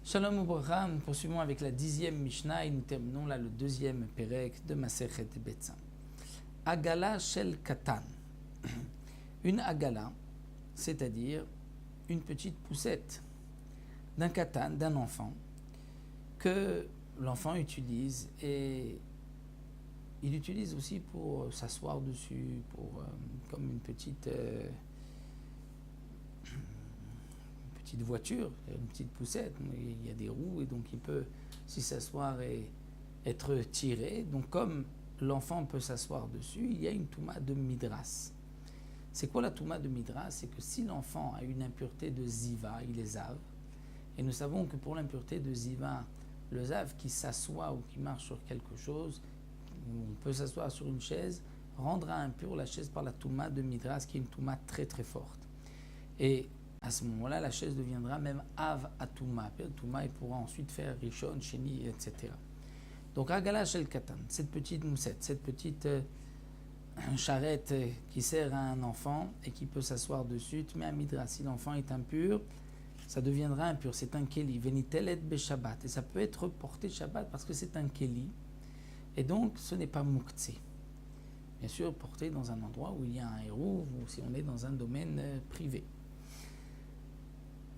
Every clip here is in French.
Shalom Ubracha, nous poursuivons avec la 10e Mishnah et nous terminons là le 2e Perek de Masechet Betzah. Agala shel katan. Une agala, c'est-à-dire une petite poussette d'un katan, d'un enfant, que l'enfant utilise et il utilise aussi pour s'asseoir dessus, comme une petite voiture, une petite poussette. Il y a des roues et donc il peut s'y s'asseoir et être tiré. Donc comme l'enfant peut s'asseoir dessus, il y a une touma de midras. C'est quoi la touma de midras? C'est que si l'enfant a une impureté de ziva, il est zav. Et nous savons que pour l'impureté de ziva, le zav qui s'assoit ou qui marche sur quelque chose, on peut s'asseoir sur une chaise, rendra impure la chaise par la touma de midras, qui est une touma très très forte. Et à ce moment-là, la chaise deviendra même av atouma. Touma, il pourra ensuite faire rishon, sheni, etc. Donc agala shel katan, cette petite moussette, cette petite charrette qui sert à un enfant et qui peut s'asseoir dessus, tu mets un midras. Si l'enfant est impur, ça deviendra impur. C'est un keli, venitelet be Shabbat. Et ça peut être porté Shabbat parce que c'est un keli. Et donc, ce n'est pas muktzé. Bien sûr, porté dans un endroit où il y a un héros ou si on est dans un domaine privé.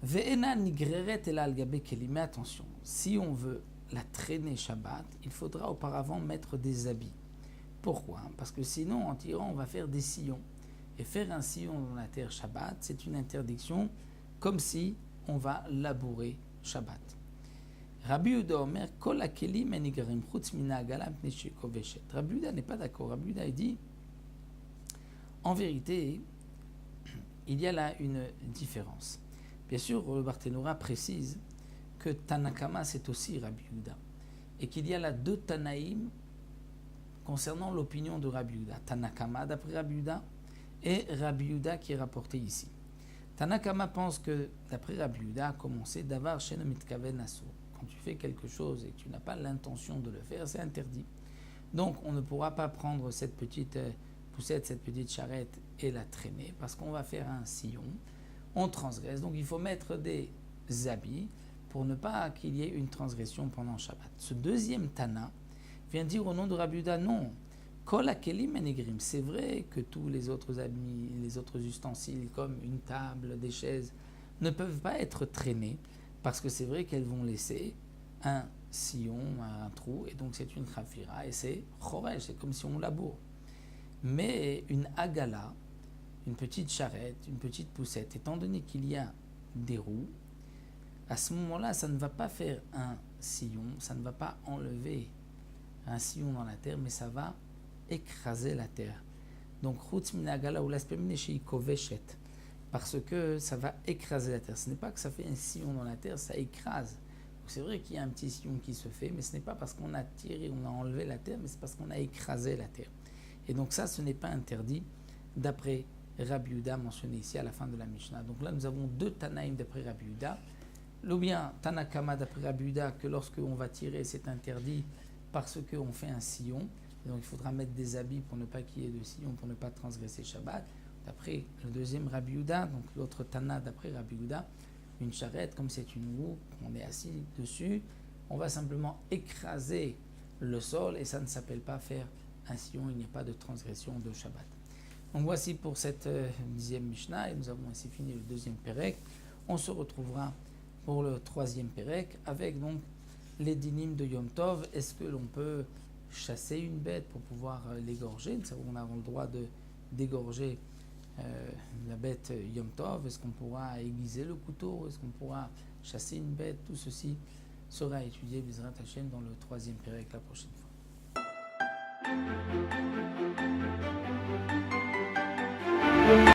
Ve'ena nigreret el al gabe keli. Mais attention, si on veut la traîner Shabbat, il faudra auparavant mettre des habits. Pourquoi? Parce que sinon, en tirant, on va faire des sillons. Et faire un sillon dans la terre Shabbat, c'est une interdiction, comme si on va labourer Shabbat. Rabbi Yehuda Omer, kol hakelim enigarim chutz min ha'agala mipnei shekoveshet. Rabbi Yehuda n'est pas d'accord. Rabbi Yehuda dit, en vérité, il y a là une différence. Bien sûr, le Barthénora précise que Tanakama, c'est aussi Rabbi Yehuda. Et qu'il y a là deux Tanaïm concernant l'opinion de Rabbi Yehuda. Tanakama d'après Rabbi Yehuda et Rabbi Yehuda qui est rapporté ici. Tanakama pense que d'après Rabbi Yehuda a commencé d'avar sheno mitkaven asur. Quand tu fais quelque chose et que tu n'as pas l'intention de le faire, c'est interdit. Donc on ne pourra pas prendre cette petite poussette, cette petite charrette et la traîner parce qu'on va faire un sillon. On transgresse. Donc il faut mettre des habits pour ne pas qu'il y ait une transgression pendant Shabbat. Ce deuxième Tana vient dire au nom de Rabbi Yehuda, non, kol hakelim enigrim. C'est vrai que tous les autres habits, les autres ustensiles comme une table, des chaises, ne peuvent pas être traînés parce que c'est vrai qu'elles vont laisser un sillon, un trou, et donc c'est une khafira et c'est chorej, c'est comme si on laboure. Mais une agala, une petite charrette, une petite poussette, étant donné qu'il y a des roues, à ce moment-là, ça ne va pas faire un sillon, ça ne va pas enlever un sillon dans la terre, mais ça va écraser la terre. Donc, chutz min ha'agala ou l'aspect mineshei koveshet, parce que ça va écraser la terre. Ce n'est pas que ça fait un sillon dans la terre, ça écrase. Donc, c'est vrai qu'il y a un petit sillon qui se fait, mais ce n'est pas parce qu'on a tiré, on a enlevé la terre, mais c'est parce qu'on a écrasé la terre. Et donc ça, ce n'est pas interdit d'après Rabbi Yehuda mentionné ici à la fin de la Mishnah. Donc là, nous avons deux Tanaïm d'après Rabbi Yehuda. Ou bien Tanakama d'après Rabbi Yehuda, que lorsque on va tirer, c'est interdit parce qu'on fait un sillon. Et donc il faudra mettre des habits pour ne pas qu'il y ait de sillon, pour ne pas transgresser Shabbat. D'après le deuxième Rabbi Yehuda, donc l'autre Tana d'après Rabbi Yehuda, une charrette, comme c'est une roue, on est assis dessus, on va simplement écraser le sol et ça ne s'appelle pas faire un sillon, il n'y a pas de transgression de Shabbat. Donc voici pour cette 10e Mishnah et nous avons ainsi fini le 2e Perek. On se retrouvera pour le 3e Perek avec donc les dynimes de Yom Tov. Est-ce que l'on peut chasser une bête pour pouvoir l'égorger? Nous savons qu'on a le droit d'égorger la bête Yom Tov. Est-ce qu'on pourra aiguiser le couteau? Est-ce qu'on pourra chasser une bête? Tout ceci sera étudié Bezrat Hashem dans le 3e Perek la prochaine fois.